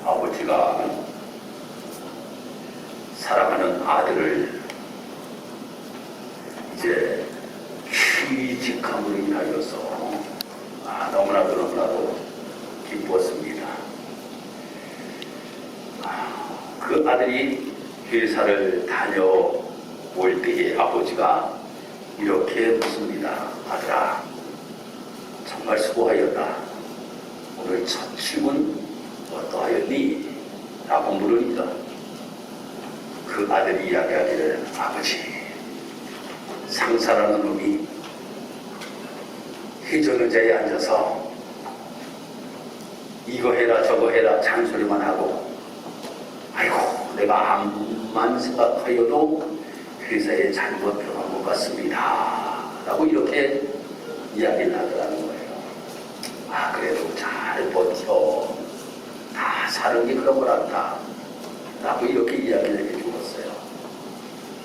아버지가 사랑하는 아들을 이제 취직함으로 인하여서 너무나도 기뻤습니다. 그 아들이 회사를 다녀올 때에 아버지가 이렇게 묻습니다. 아들아, 정말 수고하였다. 오늘 첫 출근 어떠하였니? 라고 물으니까 그 아들이 이야기하기를, 아버지, 상사라는 놈이 회전의자에 앉아서 이거 해라 저거 해라 잔소리만 하고, 아이고 내가 아무만 생각하여도 회사에 잘못 들어간 것 같습니다 라고 이렇게 이야기를 하더라는 거예요. 그래도 잘 버텨, 다 사는 게 그런 거란다 라고 이렇게 이야기를 해주었어요.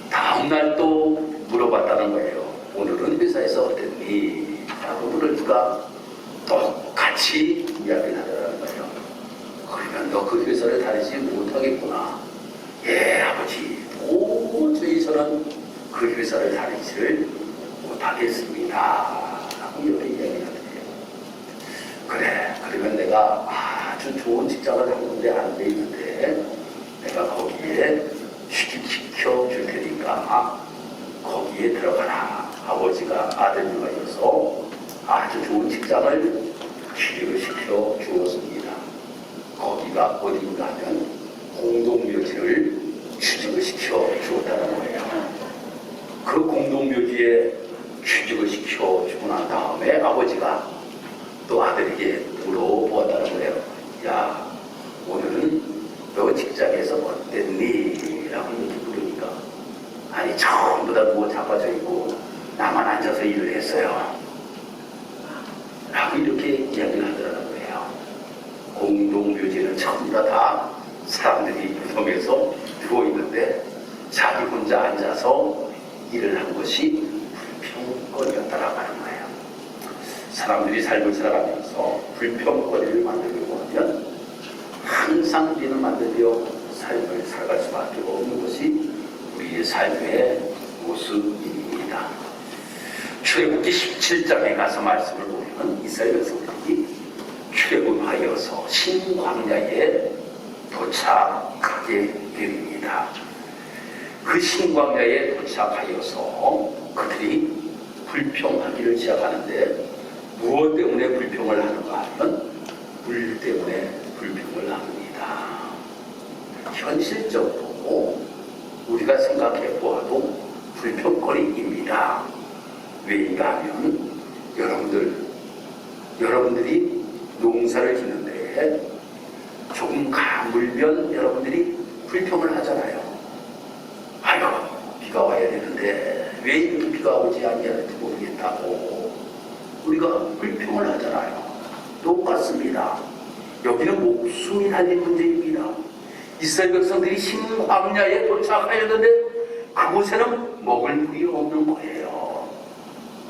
다음날 또 물어봤다는 거예요. 오늘은 회사에서 어땠니? 라고 물으니까 똑같이 이야기를 하더라는 거예요. 그러면 너 그 회사를 다니지 못하겠구나. 예, 아버지, 도저히 저는 그 회사를 다니지를 못하겠습니다 라고 이렇게 이야기를 하더래요. 그래, 그러면 내가 아주 좋은 직장을 하는데 안 돼 있는데 내가 거기에 취직시켜 줄 테니까 거기에 들어가라. 아버지가 아들을 위하여서 아주 좋은 직장을 취직을 시켜 주었습니다. 거기가 어딘가 하면 공동묘지를 취직을 시켜 주었다는 거예요. 그 공동묘지에 취직을 시켜 주고 난 다음에 아버지가 또 아들에게 물어보았다는 거예요. 야, 오늘은 너 직장에서 어땠니? 라고 이렇게 물으니까, 아니 전부 다 누워 자빠져 있고 나만 앉아서 일을 했어요 라고 이렇게 이야기를 하더라는 거예요. 공동묘지는 전부 다 사람들이 유성해서 누워있는데 자기 혼자 앉아서 일을 한 것이 불평거리였다라고 하는 거예요. 사람들이 삶을 살아가면서 불평거리를 만들려고 하면 항상 우리는 만들려 삶을 살아갈 수밖에 없는 것이 우리의 삶의 모습입니다. 출애굽기 17장에 가서 말씀을 보면 이스라엘 백성들이 출애굽하여서 신광야에 도착하게 됩니다. 그 신광야에 도착하여서 그들이 불평하기를 시작하는데, 무엇 때문에 불평을 하는가 하면 물 때문에 불평을 합니다. 현실적으로 우리가 생각해 보아도 불평거리입니다. 왜인가 하면 여러분들이 농사를 짓는데 조금 가물면 여러분들이 불평을 하잖아요. 아이고, 비가 와야 되는데 왜 이렇게 비가 오지 않냐는지 모르겠다고 우리가 불평을 하잖아요. 똑같습니다. 여기는 목숨이 달린 문제입니다. 이스라엘 백성들이 신광야에 도착하였는데 그곳에는 먹을 물이 없는 거예요.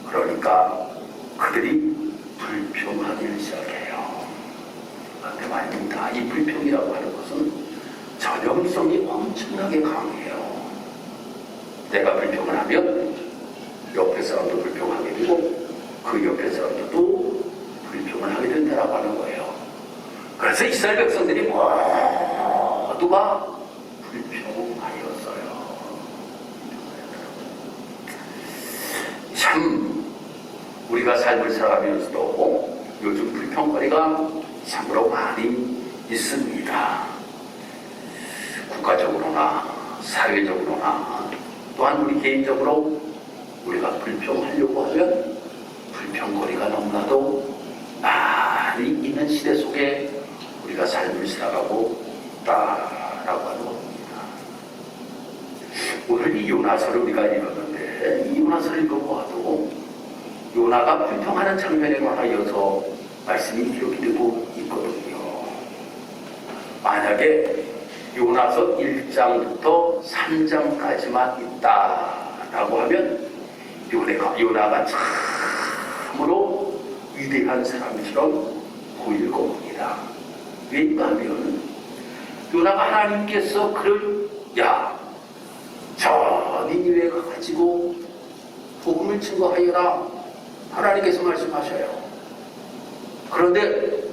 그러니까 그들이 불평하기를 시작해요. 그런데 말입니다. 이 불평이라고 하는 것은 전염성이 엄청나게 강해요. 내가 불평을 하면 옆에 사람도 불평하게 되고 그 옆에 사람도 또 불평을 하게 된다라고 하는 거예요. 그래서 이스라엘 백성들이 모두가 불평하였어요. 참 우리가 삶을 살아가면서도 요즘 불평거리가 참으로 많이 있습니다. 국가적으로나 사회적으로나 또한 우리 개인적으로 우리가 불평하려고 하면 불평거리가 너무나도 많이 있는 시대 속에 우리가 삶을 살아가고 있다라고 하는 겁니다. 오늘 이 요나서를 우리가 읽었는데 이 요나서를 읽어보아도 요나가 불평하는 장면에 관하여서 말씀이 기록이 되고 있거든요. 만약에 요나서 1장부터 3장까지만 있다라고 하면 요나가 참으로 위대한 사람처럼 보일 겁니다. 왜냐하면 요나가 하나님께서 그를 저 니니웨에 가지고 복음을 증거하여라 하나님께서 말씀하셔요. 그런데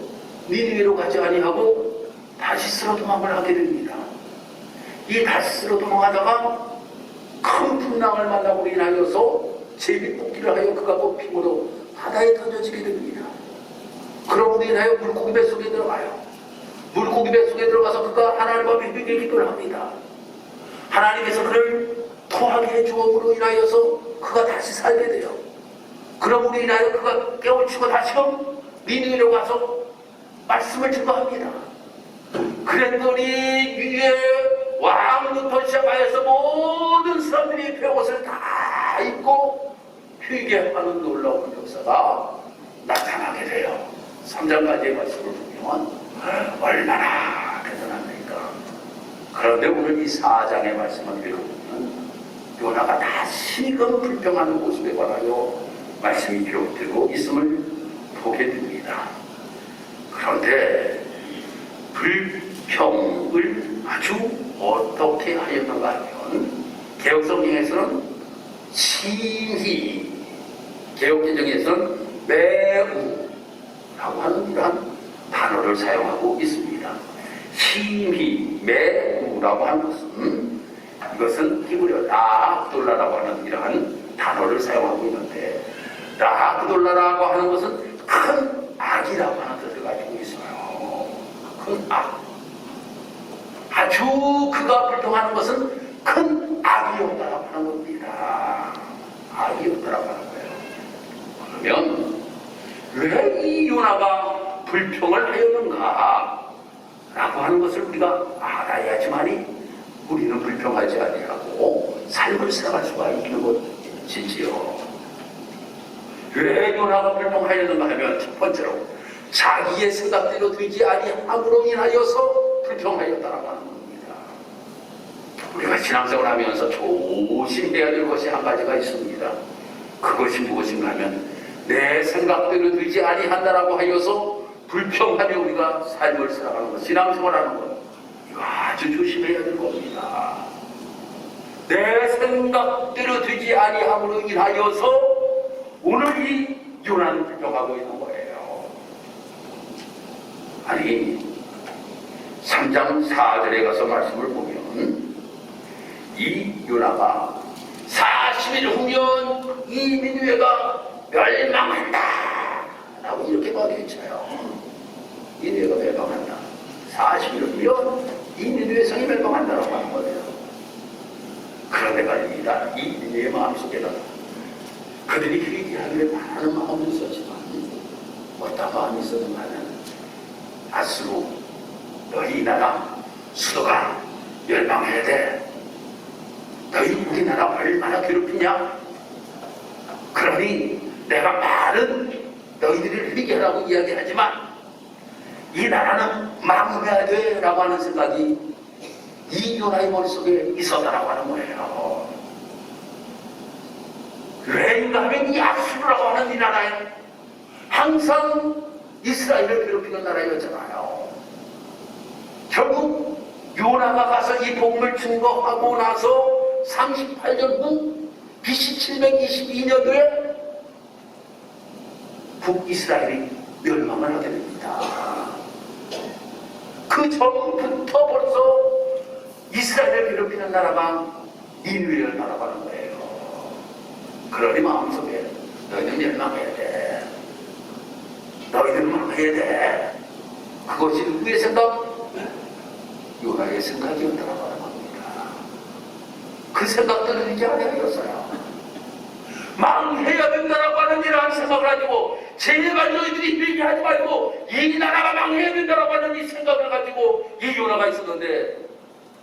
니니웨로 가지 아니하고 다시스로 도망을 하게 됩니다. 이 다시스로 도망하다가 큰 풍랑을 만나고 인하여서 제비뽑기를 하여 그가 뽑힘으로 바다에 던져지게 됩니다. 그러므로 인하여 물고기 뱃속에 들어가요. 물고기 뱃속에 들어가서 그가 하나님 앞에 회개 기도를 합니다. 하나님께서 그를 토하게 해주음으로 인하여서 그가 다시 살게 돼요. 그러므로 인하여 그가 깨우치고 다시금 니느웨로 가서 말씀을 증거합니다. 그랬더니 위에 왕부터 시작하여서 모든 사람들이 베옷을 다 입고 회개하는 놀라운 역사가 나타나게 돼요. 3장까지의 말씀을 보면 얼마나 대단합니까? 그런데 오늘 이 4장의 말씀을 읽어보면 요나가 다시금 불평하는 모습에 관하여 말씀이 기록되고 있음을 보게 됩니다. 그런데 불평을 아주 어떻게 하였는가 하면 개혁성경에서는 심히, 개혁개정에서는 매우 라고 하는 이러한 단어를 사용하고 있습니다. 심히, 매우라고 하는 것은 이것은 히브리어 라하그돌라라고 하는 이러한 단어를 사용하고 있는데, 라하그돌라라고 하는 것은 큰 악이라고 하는 뜻을 가지고 있어요. 큰 악. 아주 그가 불통하는 것은 큰 악이었다라고 하는 겁니다. 악이었다라고 하는 거예요. 그러면 왜 이 요나가 불평을 하였는가 라고 하는 것을 우리가 알아야지만이 우리는 불평하지 아니하고 삶을 살아갈 수가 있는 것이지요. 왜 요나가 불평하였는가 하면 첫 번째로 자기의 생각대로 되지 아니함으로 인하여서 불평하였다라고 하는 겁니다. 우리가 신앙생활을 하면서 조심해야 될 것이 한 가지가 있습니다. 그것이 무엇인가 하면 내 생각대로 되지 아니한다라고 하여서 불평하며 우리가 삶을 살아가는 것, 신앙생활하는 것, 이거 아주 조심해야 될 겁니다. 내 생각대로 되지 아니함으로 인하여서 오늘 이 요나는 불평하고 있는 거예요. 아니 3장 4절에 가서 말씀을 보면 이 요나가 40일 후면 이 니느웨가 멸망한다 라고 이렇게 말해줘요. 니느웨가 멸망한다. 40일 후면 이 니느웨 성이 멸망한다라고 하는 거예요. 그런데 말입니다. 이 니느웨 마음속에는 그들이 회개하기를 바라는 마음은 있었지만 어떤 마음이 있었는가 하면 아수로 너희 나라 수도가 멸망해야 돼. 너희 우리나라 얼마나 괴롭히냐? 그러니 내가 말은 너희들을 회개하라고 이야기하지만 이 나라는 망해야 돼 라고 하는 생각이 이 요나의 머릿속에 있었다라고 하는 거예요. 왜인가 하면 이 아수르라고 하는 이 나라에 항상 이스라엘을 괴롭히는 나라였잖아요. 결국 요나가 가서 이 복음을 증거하고 나서 38년 후 BC 722년도에 북이스라엘이 멸망을 하게 됩니다. 그 전부터 벌써 이스라엘을 괴롭히는 나라가 니느웨를 바라보는 거예요. 그러니 마음속에 너희는 멸망해야 돼. 너희는 망해야 돼. 그것이 누구의 생각? 요나의 생각이었다고 하는 겁니다. 그 생각들은 이제 아니었어요. 망해야 된다라고 하는 이러한 생각을 가지고 제발 너희들이 회개하지 말고 이 나라가 망해야 된다라고 하는 이 생각을 가지고 이 요나가 있었는데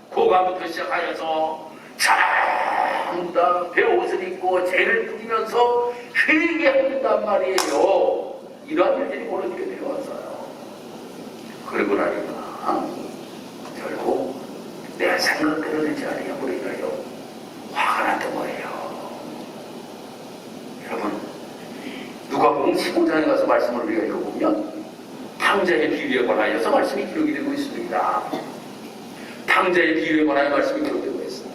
고관부터 시작하여서 전부 다 베옷을 입고 죄를 부리면서 회개한단 말이에요. 이러한 일들이 벌어지게 되었어요. 그리고 나니까 결국 내 생각대로 되지 아니하므로 인하여 화가 났던 거예요. 여러분 누가복음 15장에 가서 말씀을 우리가 읽어보면 탕자의 비유에 관하여서 말씀이 기록이 되고 있습니다. 장자의 비유에 관하여 말씀이 기록되고 있어요.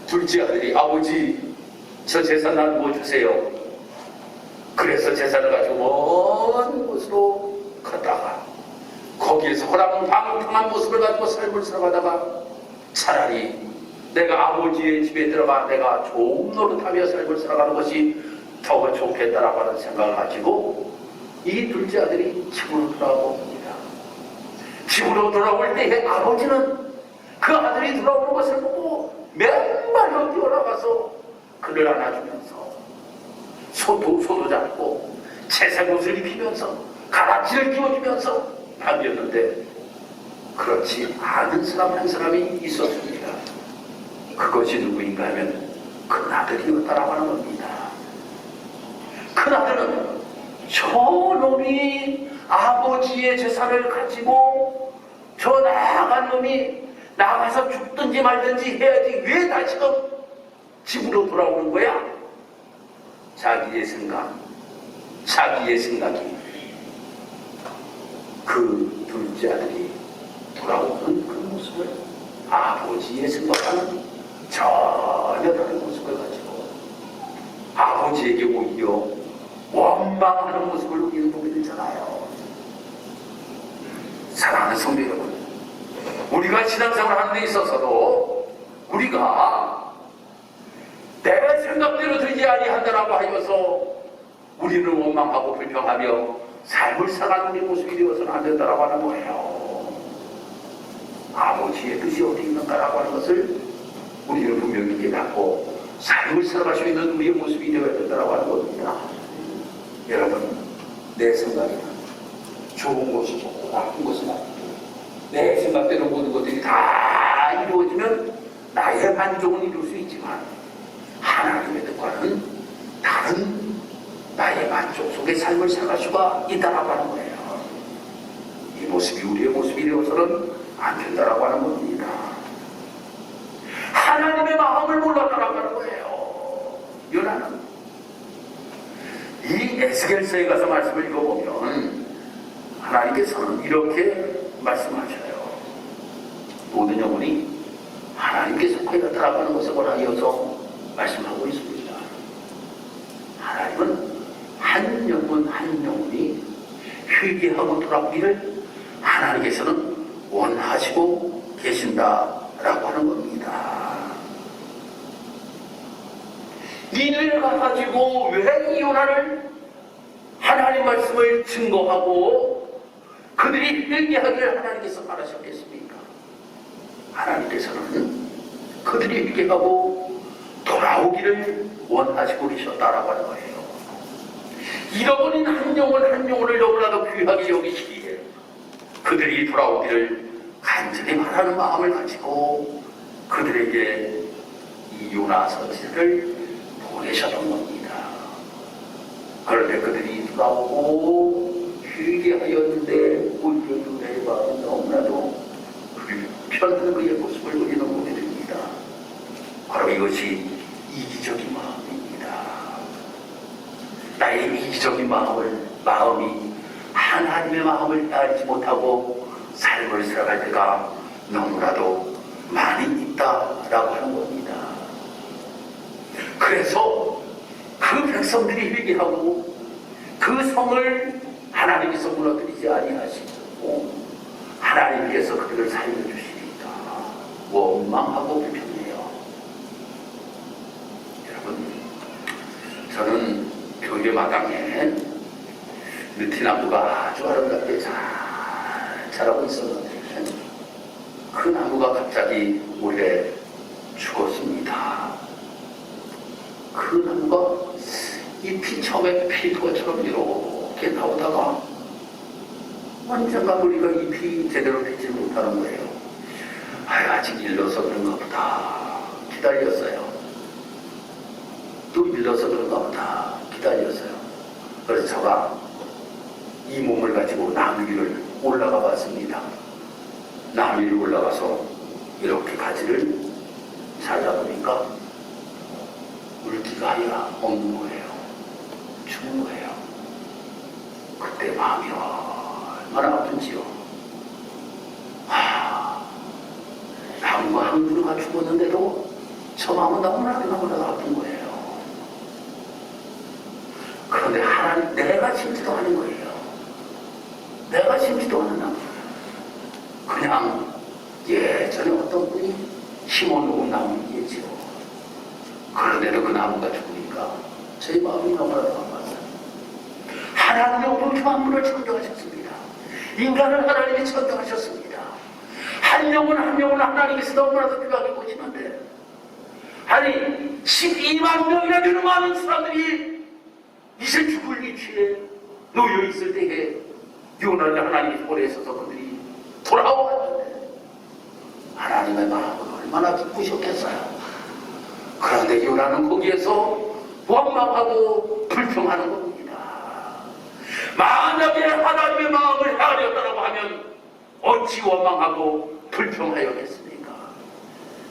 둘째 아들이 아버지 저 재산 나누어 주세요. 그래서 재산을 가지고 먼 곳으로 갔다가 거기에서 허랑방탕한 모습을 가지고 삶을 살아가다가 차라리 내가 아버지의 집에 들어가 내가 좋은 노릇하며 삶을 살아가는 것이 더 좋겠다라고 하는 생각을 가지고 이 둘째 아들이 집으로 돌아옵니다. 집으로 돌아올 때에 아버지는 그 아들이 돌아오는 것을 보고 맨발로 뛰어나가서 그를 안아주면서 소도 잡고 채색 옷을 입히면서 가라지를 끼워주면서 반겼는데 그렇지 않은 사람 한 사람이 있었습니다. 그것이 누구인가 하면 큰아들이었다라고 하는 겁니다. 큰아들은 저놈이 아버지의 재산을 가지고 저 나간 놈이 나가서 죽든지 말든지 해야지 왜 다시금 집으로 돌아오는 거야? 자기의 생각이 그 둘째 아들이 돌아오는 그 모습을 아버지의 생각하는 전혀 다른 모습을 가지고 아버지에게 오히려 원망하는 모습을 우리는 보게 되잖아요. 사랑하는 성도 여러분, 우리가 신앙생활 하는 데 있어서도 우리가 내 생각대로 되지 아니한다라고 하여서 우리는 원망하고 불평하며 삶을 살아가는 우리 모습이 되어서는 안 된다라고 하는 거예요. 아버지의 뜻이 어디 있는가라고 하는 것을 우리는 분명히 깨닫고 삶을 살아갈 수 있는 우리의 모습이 되어야 된다라고 하는 겁니다. 여러분, 내 생각에는 좋은 것이 좋고 나쁜 것이 나쁘고 내 생각대로 모든 것들이 다 이루어지면 나의 만족은 이룰 수 있지만 하나님의 뜻과는 다른 나의 만족 속의 삶을 살아갈 수가 있다라고 하는 거예요. 이 모습이 우리의 모습이 되어서는 안 된다라고 하는 겁니다. 하나님의 마음을 몰랐다라고 하는 거예요. 요나는 이 에스겔서에 가서 말씀을 읽어보면 하나님께서는 이렇게 말씀하셔요. 모든 영혼이 하나님께 속하였다라고 하는 것을 권하여서 말씀하고 있습니다. 하나님은 한 영혼 한 영혼이 회개하고 돌아오기를 하나님께서는 원하시고 계신다라고 하는 겁니다. 니를 가지고 왜 이 요나를 하나님 말씀을 증거하고 그들이 회개하기를 하나님께서 바라셨겠습니까? 하나님께서는 그들이 회개하고 돌아오기를 원하시고 계셨다라고 하는 거예요. 잃어버린 한 영혼 한 영혼을 너무나도 귀하게 여기시기에 그들이 돌아오기를 간절히 바라는 마음을 가지고 그들에게 이 요나 선지자를 보내셨던 겁니다. 그런데 그들이 돌아오고 회개하였는데 오히려 요나의 마음은 너무나도 불편한 그의 모습을 우리는 보게 됩니다. 바로 이것이 이기적인 마음입니다. 나의 이기적인 마음이 하나님의 마음을 알지 못하고 삶을 살아갈 때가 너무나도 많이 있다라고 하는 겁니다. 그래서 그 백성들이 회개하고 그 성을 하나님께서 무너뜨리지 아니하시고 하나님께서 그들을 살려주시니까 원망하고 불평해요. 여러분, 저는 교회 마당에 느티나무가 아주 아름답게 잘 자라고 있었는데 그 나무가 갑자기 올해 죽었습니다. 그 나무가 잎이 처음에 필 것처럼 이렇게 나오다가 언젠가 우리가 잎이 제대로 되지 못하는 거예요. 아직 일러서 그런가 보다 기다렸어요. 또 일러서 그런가 보다 기다렸어요. 그래서 제가 이 몸을 가지고 나무 위를 올라가 봤습니다. 나무 위를 올라가서 이렇게 가지를 잘라보니까 물기가 아니라 없는 거예요. 죽은 거예요. 그때 마음이 얼마나 아픈지요. 왕과 항구가 죽었는데도 저 마음은 너무나도 아픈 거예요. 그런데 하나님, 내가 심지도 않은 거예요. 내가 심지도 않은 나무. 그냥 예전에 어떤 분이 심어놓은 나무이겠지요. 그런데도 그 나무가 죽으니까 제 마음이 너무나도 아팠어요. 하나님의 그 만물을 천도하셨습니다. 인간을 하나님이 천도하셨습니다. 한 영혼 한 영혼 하나님께서 너무나도 귀하게 보시는데, 아니 12만 명이나 되는 많은 사람들이 이제 죽을 위치에 놓여 있을 때에 요나를 하나님이 보내셔서 그들이 돌아왔는데 하나님의 마음은 얼마나 기쁘셨겠어요. 그런데 요나는 거기에서 원망하고 불평하는 겁니다. 만약에 하나님의 마음을 헤아렸다고 하면 어찌 원망하고 불평하였겠습니까?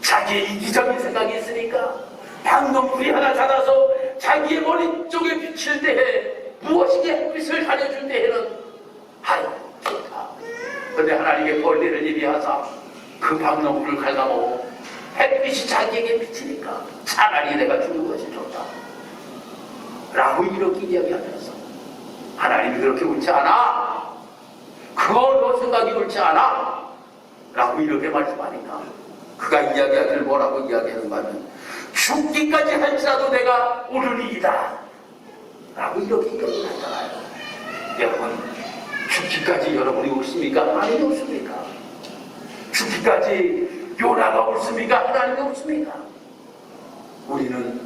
자기의 이기적인 생각이 있으니까 방명불이 하나 자라서 자기의 머리 쪽에 비칠 때에 무엇이게 햇빛을 가려줄 때에는 아유 좋다. 그런데 하나님의 벌리를 일이하사 그 방명불을 갉아먹고 햇빛이 자기에게 비치니까 차라리 내가 죽는 것이 좋다 라고 이렇게 이야기하면서, 하나님이 그렇게 옳지 않아, 그거 너 생각이 옳지 않아 라고 이렇게 말씀하니까 그가 이야기하기를 뭐라고 이야기하는가 하면, 죽기까지 할지라도 내가 옳으리이다 라고 이렇게 이야기하잖아요. 여러분, 죽기까지 여러분이 옳습니까? 하나님이 옳습니까? 죽기까지 요나가 옳습니까? 하나님이 옳습니까? 우리는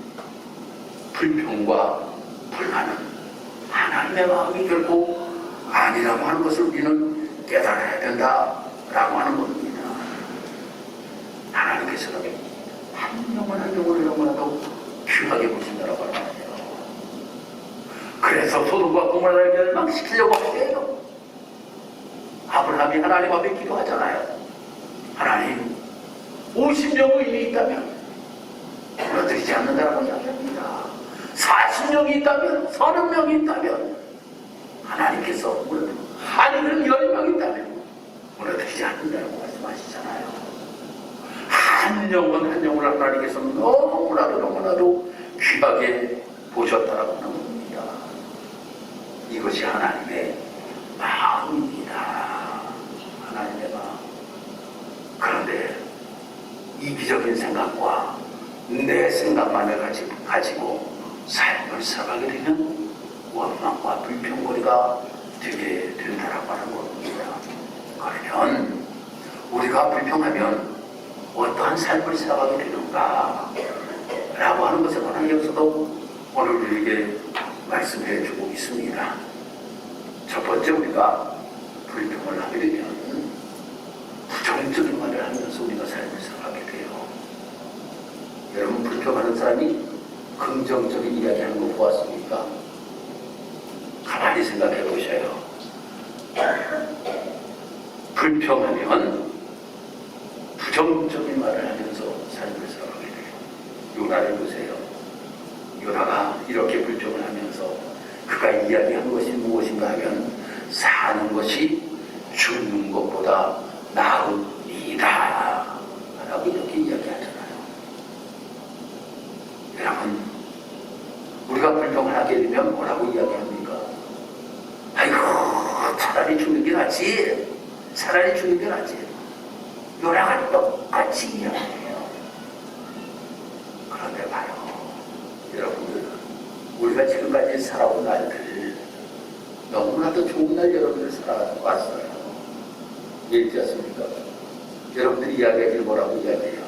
불평과 불만은 하나님의 마음이 결코 아니라고 하는 것을 우리는 깨달아야 된다라고 하는 겁니다. 하나님께서는 한 영혼 한 영혼을 너무나도 귀하게 보신다라고 말해요. 그래서 소돔과 고모라를 멸망시키려고 해요. 아브라함이 하나님 앞에 기도하잖아요. 하나님, 50명 의인이 있다면 무너뜨리지 않는다라고 이야기합니다. 40명이 있다면, 30명이 있다면 하나님께서 아니 그럼 10명이 있다면 무너뜨리지 않는다라고 말씀하시잖아요. 한 영혼 한 영혼을 하나님께서 너무나도 귀하게 보셨다라고 하는 겁니다. 이것이 하나님의 마음입니다. 하나님의 마음. 그런데 이기적인 생각과 내 생각만을 가지고 삶을 살아가게 되면 원망과 불평거리가 되게 된다라고 하는 겁니다. 그러면 우리가 불평하면 어떠한 삶을 살아가게 되는가 라고 하는 것에 관한 여기서도 오늘 우리에게 말씀해 주고 있습니다. 첫 번째, 우리가 불평을 하게 되면 부정적인 말을 하면서 우리가 삶을 살아가게 돼요. 여러분, 불평하는 사람이 긍정적인 이야기하는 거 보았습니까? 가만히 생각해 보셔요. 불평하면 부정적인 말을 하면서 삶을 살아가게 돼요. 요나를 보세요. 요나가 이렇게 불평을 하면서 그가 이야기한 것이 무엇인가 하면, 사는 것이 죽는 것보다 나으리이다 라고 이렇게 이야기하잖아요. 여러분, 우리가 불평을 하게 되면 뭐라고 이야기합니까? 아이고, 차라리 죽는 게 낫지, 차라리 죽는 게 낫지. 요나가 똑같이 이야기해요. 그런데 봐요, 여러분들, 우리가 지금까지 살아온 날들 너무나도 좋은 날 여러분들 살아왔어요. 있지 않습니까? 여러분들이 이야기하기를 뭐라고 이야기해요?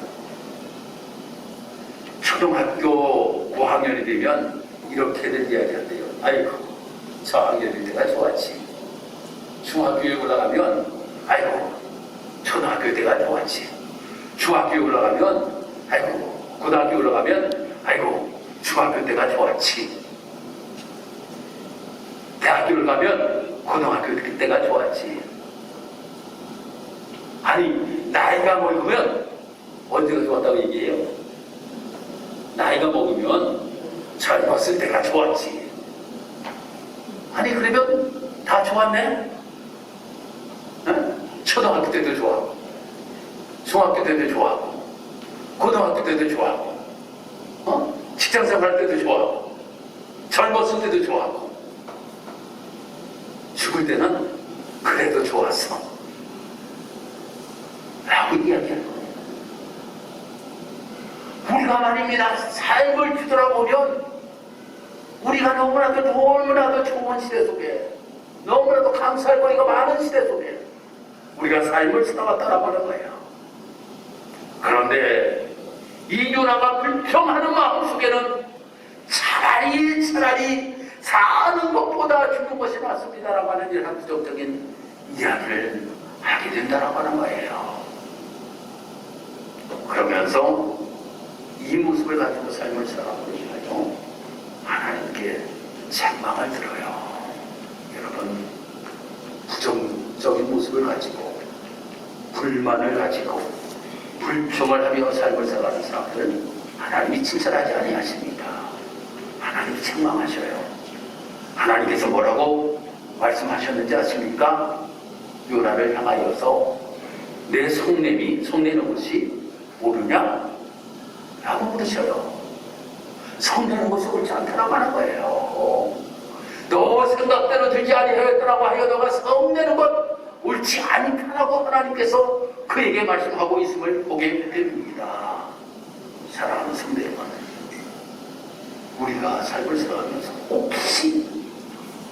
초등학교 고학년이 되면 이렇게들 이야기한대요. 아이고, 저학년일 때가 좋았지. 중학교에 올라가면 아이고, 초등학교 때가 좋았지. 중학교에 올라가면 아이고, 고등학교 올라가면 아이고, 중학교 때가 좋았지. 대학교를 가면 고등학교 때가 좋았지. 아니, 나이가 먹으면 언제가 좋았다고 얘기해요? 나이가 먹으면 젊었을 때가 좋았지. 아니, 그러면 다 좋았네? 응? 초등학교 때도 좋았고, 중학교 때도 좋았고, 고등학교 때도 좋아하고, 직장 생활 때도 좋아하고, 젊었을 때도 좋아하고, 죽을 때는 그래도 좋았어 라고 이야기하는 거예요. 우리가 말입니다, 삶을 뒤돌아보면 우리가 너무나도 좋은 시대 속에, 너무나도 감사할 거리가 많은 시대 속에 우리가 삶을 살아왔다라고 하는 거예요. 그런데 이 요나가 불평하는 마음속에는 차라리 사는 것보다 죽는 것이 낫습니다라고 하는 이런 부정적인 이야기를 하게 된다라고 하는 거예요. 그러면서 이 모습을 가지고 삶을 살아가고 있어요. 하나님께 책망을 들어요. 여러분, 부정적인 모습을 가지고 불만을 가지고 불평을 하며 삶을 살아가는 사람들은 하나님이 칭찬하지 아니하십니다. 하나님이 책망하셔요. 하나님께서 뭐라고 말씀하셨는지 아십니까? 요나를 향하여서 내 성내는 것이 옳으냐? 라고 물으셔요. 성내는 것이 옳지 않다라고 하는 거예요. 너 생각대로 되지 아니하였더라고 하여 너가 성내는 것 옳지 않다라고 하나님께서 그에게 말씀하고 있음을 보게 됩니다. 사랑하는 성도 여러분, 우리가 삶을 살아가면서 혹시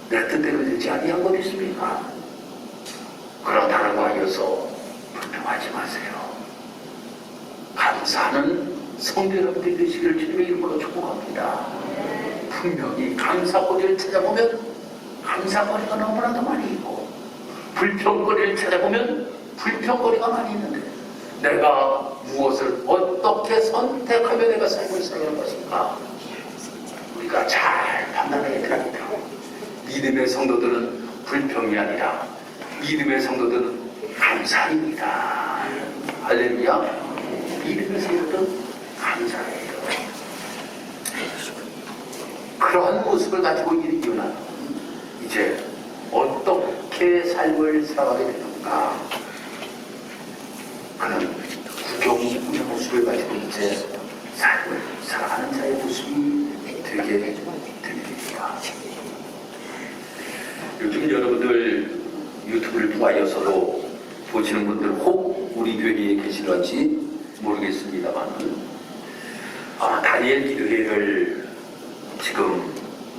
내 뜻대로 되지 아니한 것 있습니까? 그렇다라고 하여서 불평하지 마세요. 감사하는 성도 여러분들이 되시기를 주님의 이름으로 축복합니다. 분명히 감사거리를 찾아보면 감사거리가 너무나도 많이 있고, 불평거리를 찾아보면 불평거리가 많이 있는데, 내가 무엇을 어떻게 선택하며 내가 삶을 살아가는 것인가, 우리가 잘 판단해야 됩니다. 믿음의 성도들은 불평이 아니라 믿음의 성도들은 감사입니다. 할렐루야. 믿음의 성도들은 감사해요. 그러한 모습을 가지고 일어나는 이제 어떻게 삶을 살아가게 되는가? 그는 구경의 모습을 가지고 이제 삶을 살아가는 자의 모습이 되게 됩니다. 요즘 여러분들 유튜브를 통하여서도 보시는 분들 혹 우리 교회에 계실런지 모르겠습니다만, 다니엘 기도회를 지금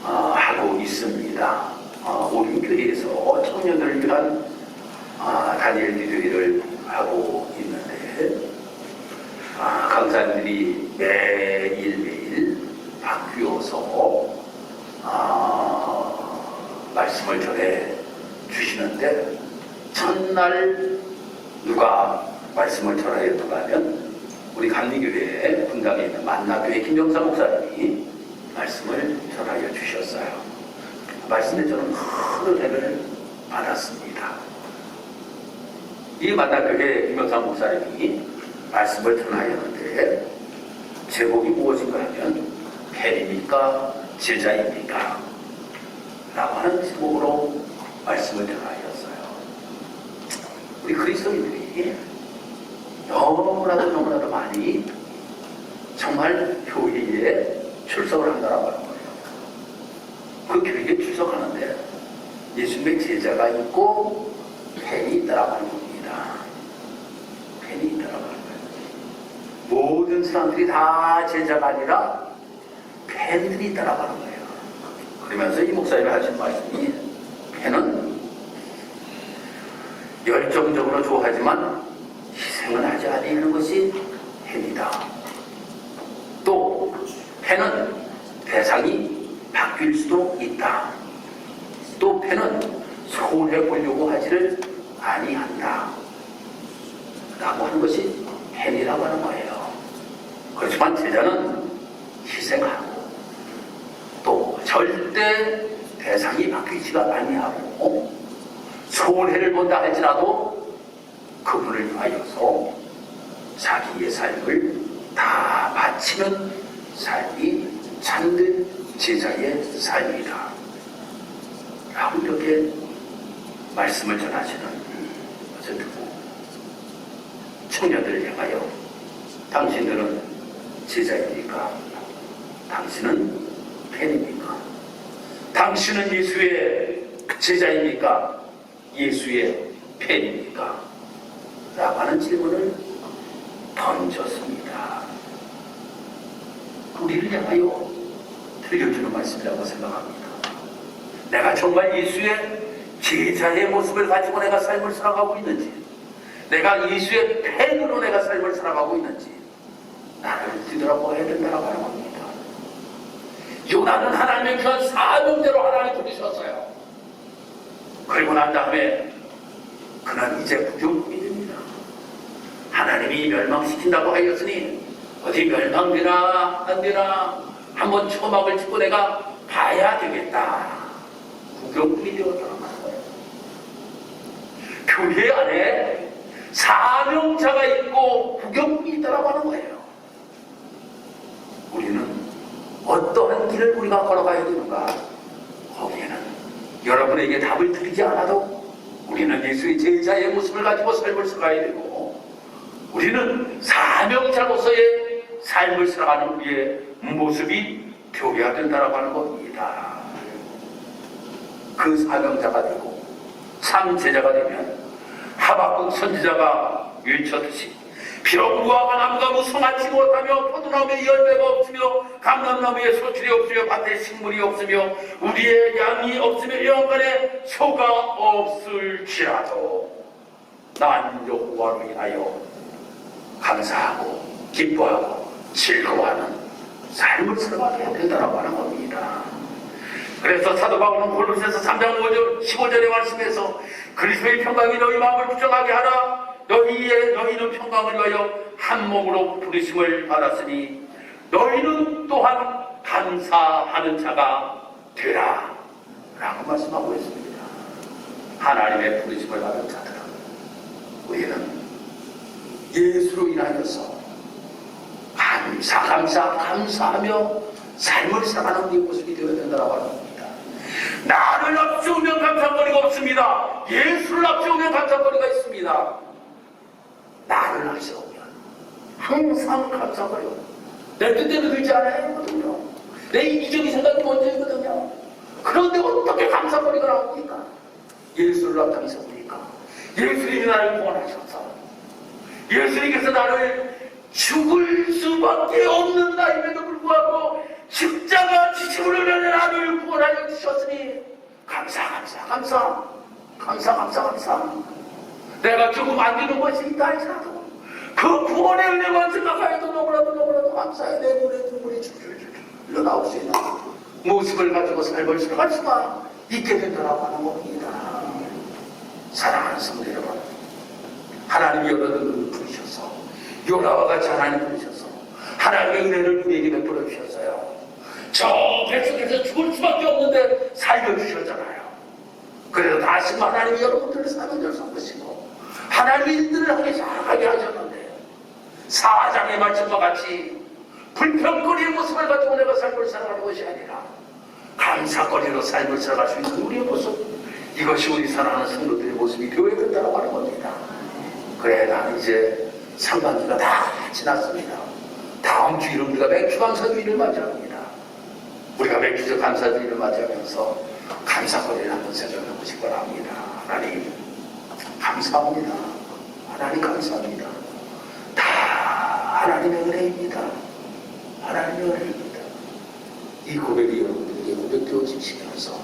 하고 있습니다. 우리 교회에서 청년들을 위한 다니엘 기도회를 하고 있는데, 강사님들이 매일 바뀌어서 말씀을 전해 주시는데, 첫날 누가 말씀을 전하였는가 하면 우리 감리교회 분당에 있는 만나교회 김정사 목사님이 말씀을 전하여 주셨어요. 말씀에 저는 큰 은혜를 받았습니다. 이 만나교회 김정사 목사님이 말씀을 전하였는데 제목이 무엇인가 하면 팬입니까? 제자입니까? 라고 하는 제목으로 말씀을 전하였어요. 우리 그리스도인들이 너무나도 많이 정말 교회에 출석을 한다라고 하는 거예요. 그 교회에 출석하는데 예수님의 제자가 있고 팬이 있다라고 하는 겁니다. 팬이 있다라고 하는 거예요. 모든 사람들이 다 제자가 아니라 팬들이 있다라고 하는 거예요. 그러면서 이 목사님이 하신 말씀이, 팬은 열정적으로 좋아하지만 희생을 하지 아니하는 것이 팬이다. 또 팬은 대상이 바뀔 수도 있다. 또 팬은 손해 보려고 하지를 아니한다. 라고 하는 것이 팬이라고 하는 거예요. 그렇지만 제자는 희생하고 또 절대 대상이 바뀌지가 아니하고 손해를 본다 할지라도 그분을 위하여서 자기의 삶을 다 바치는 삶이 참된 제자의 삶이다. 라고 이렇게 말씀을 전하시는 것을 듣고 청년들을 향하여 당신들은 제자입니까? 당신은 팬입니까? 당신은 예수의 제자입니까? 예수의 팬입니까? 라고 하는 질문을 던졌습니다. 우리를 향하여 들려주는 말씀이라고 생각합니다. 내가 정말 예수의 제자의 모습을 가지고 내가 삶을 살아가고 있는지, 내가 예수의 팬으로 내가 삶을 살아가고 있는지 나를 뒤돌아보아야 된다고 하는 겁니다. 요나는 하나님의 귀한 사명대로 하나님 부르셨어요. 그리고 난 다음에 그는 이제 부족이 됩니다. 하나님이 멸망시킨다고 하였으니 어디 멸망되나 안 되나 한번 초막을 찍고 내가 봐야 되겠다. 구경꾼이 되었다는 거예요. 교회 안에 사명자가 있고 구경꾼이 있다고 하는 거예요. 우리는 어떠한 길을 우리가 걸어가야 되는가? 거기에는 여러분에게 답을 드리지 않아도 우리는 예수의 제자의 모습을 가지고 삶을 살아야 되고, 우리는 사명자로서의 삶을 살아가는 우리의 모습이 되어야 된다고 하는 겁니다. 그 사명자가 되고 참 제자가 되면 하박국 선지자가 외쳤듯이 비록 무화과 나무가 무성하지 못하며 포도나무에 열매가 없으며 감람나무에 소출이 없으며 밭에 식물이 없으며 우리의 양이 없으며 영간에 소가 없을지라도 난 여호와로 인하여 감사하고 기뻐하고 즐거워하는 삶을 살아가야 된다고 하는 겁니다. 그래서 사도 바울은 골로새서 3장 15절의 말씀에서 그리스도의 평강이 너희 마음을 부정하게 하라. 너희는 평강을 위하여 한 몸으로 부르심을 받았으니 너희는 또한 감사하는 자가 되라 라고 말씀하고 있습니다. 하나님의 부르심을 받은 자들은 우리는 예수로 인하여서 감사하며 삶을 살아가는 우리의 모습이 되어야 된다고 하는 겁니다. 나를 앞세우면 감사거리가 없습니다. 예수를 앞세우면 감사거리가 있습니다. 나를 앞세우면 항상 감사거려. 내 뜻대로 되지 않아요거든요. 내 이기적인 생각이 먼저이거든요. 그런데 어떻게 감사거리가 나옵니까? 예수를 앞장서니까. 예수님이 나를 구원하셔서, 예수님께서 나를 죽을 수밖에 없는 나임에도 불구하고 십자가 지침으로 나를 구원하여 주셨으니 감사. 내가 조금 안 되는 것이 있다 할지라도 그 구원의 은혜만 생각하여도 너무나도 감사해. 내 눈에 눈물이 줄줄줄 흘러나올 수 있는 모습을 가지고 삶을 살아갈 수가 있게 된다고 하는 겁니다. 사랑하는 성도 여러분, 하나님이 여러분을 부르셔서 요나와 같이 하나님 부르셔서 하나님의 은혜를 우리에게 베풀어 주셨어요. 저 뱃속에서 죽을 수밖에 없는데 살려주셨잖아요. 그래서 다시 하나님이 여러분들을 사명자로 삼으시고 하나님의 일들을 하게 하셨는데, 사장의 말씀과 같이 불평거리의 모습을 가지고 내가 삶을 살아가는 것이 아니라 감사거리로 삶을 살아갈 수 있는 우리의 모습, 이것이 우리 사랑하는 성도들의 모습이 되어야 된다고 하는 겁니다. 그래, 나는 이제 상반기가 다 지났습니다. 다음 주일은 우리가 맥주 감사주의를 맞이합니다. 우리가 맥주적 감사주의를 맞이하면서 감사거리를 한번 생각해보시기 바랍니다. 하나님 감사합니다. 하나님 감사합니다. 다 하나님의 은혜입니다. 하나님의 은혜입니다. 이 고백이 여러분들에게 고백되어지시면서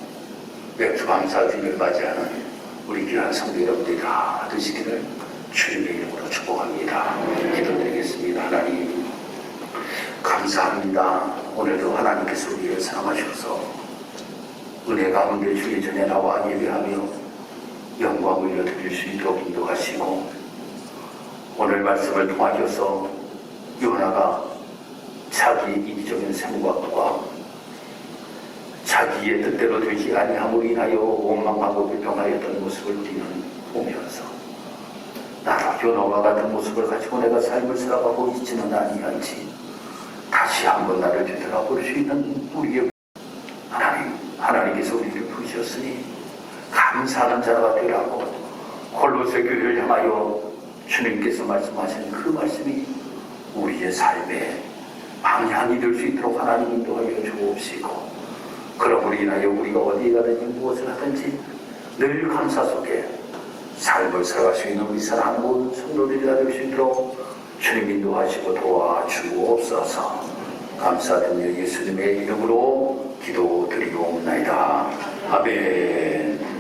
맥주 감사주의를 맞이하는 우리 귀한 성도 여러분들이 다 되시기를 주님의 이름으로 축복합니다. 기도드리겠습니다. 하나님 감사합니다. 오늘도 하나님께서 우리를 사랑하셔서 은혜 가운데 주의 전에 나와 예배하며 영광을 올려드릴 수 있도록 인도하시고, 오늘 말씀을 통하셔서 요나가 자기 이기적인 생각과 자기의 뜻대로 되지 아니함으로 인하여 원망하고 불평하였던 모습을 우리는 보면서 나도 요나와 같은 모습을 가지고 내가 삶을 살아가고 있지는 아니한지 다시 한번 나를 되돌아볼 수 있는 우리의 하나님께서 우리를 부르셨으니 감사하는 자가 되라고 골로새 교회를 향하여 주님께서 말씀하신 그 말씀이 우리의 삶에 방향이 될 수 있도록 하나님 인도하여 주옵시고, 그러므로 인하여 우리가 어디에 가든지 무엇을 하든지 늘 감사 속에 삶을 살아갈 수 있는 우리 사랑하는 모든 성도들이가 될 수 있도록 주님 인도하시고 도와주옵소서. 감사드리며 예수님의 이름으로 기도드리옵나이다. 아멘.